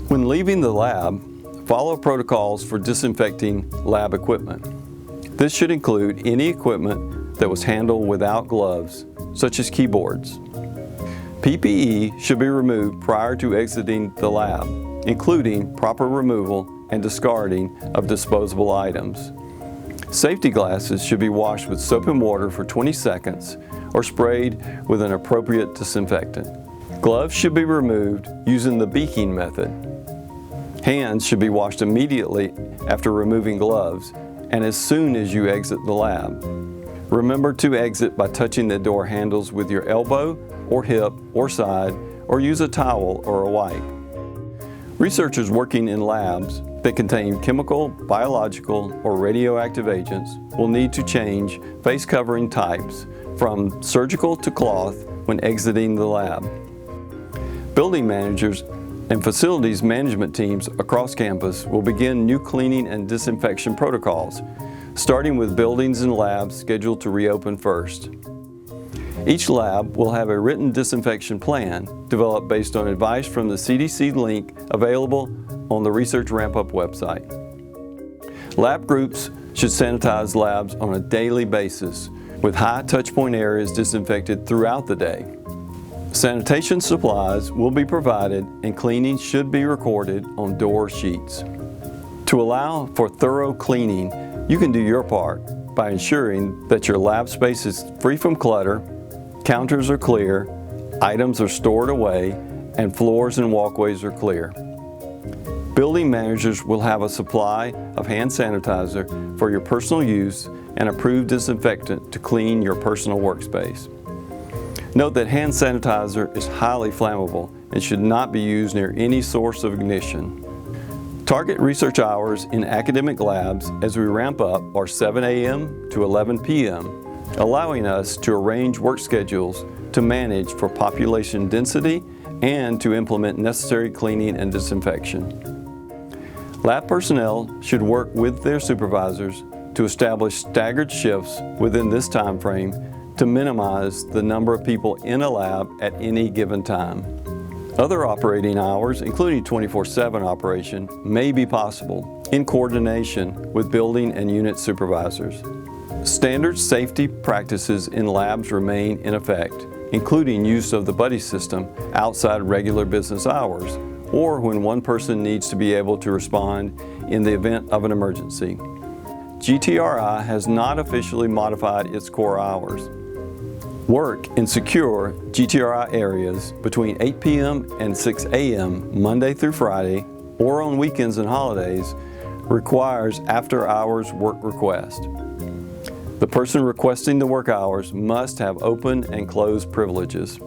When leaving the lab, follow protocols for disinfecting lab equipment. This should include any equipment that was handled without gloves, such as keyboards. PPE should be removed prior to exiting the lab, including proper removal and discarding of disposable items. Safety glasses should be washed with soap and water for 20 seconds or sprayed with an appropriate disinfectant. Gloves should be removed using the beaking method. Hands should be washed immediately after removing gloves and as soon as you exit the lab. Remember to exit by touching the door handles with your elbow or hip or side, or use a towel or a wipe. Researchers working in labs that contain chemical, biological, or radioactive agents will need to change face covering types from surgical to cloth when exiting the lab. Building managers and facilities management teams across campus will begin new cleaning and disinfection protocols, starting with buildings and labs scheduled to reopen first. Each lab will have a written disinfection plan developed based on advice from the CDC link available on the Research Ramp-Up website. Lab groups should sanitize labs on a daily basis, with high touchpoint areas disinfected throughout the day. Sanitation supplies will be provided and cleaning should be recorded on door sheets. To allow for thorough cleaning, you can do your part by ensuring that your lab space is free from clutter, counters are clear, items are stored away, and floors and walkways are clear. Building managers will have a supply of hand sanitizer for your personal use and approved disinfectant to clean your personal workspace. Note that hand sanitizer is highly flammable and should not be used near any source of ignition. Target research hours in academic labs as we ramp up are 7 a.m. to 11 p.m., allowing us to arrange work schedules to manage for population density and to implement necessary cleaning and disinfection. Lab personnel should work with their supervisors to establish staggered shifts within this time frame to minimize the number of people in a lab at any given time. Other operating hours, including 24/7 operation, may be possible in coordination with building and unit supervisors. Standard safety practices in labs remain in effect, including use of the buddy system outside regular business hours, or when one person needs to be able to respond in the event of an emergency. GTRI has not officially modified its core hours. Work in secure GTRI areas between 8 p.m. and 6 a.m. Monday through Friday, or on weekends and holidays, requires after-hours work request. The person requesting the work hours must have open and closed privileges.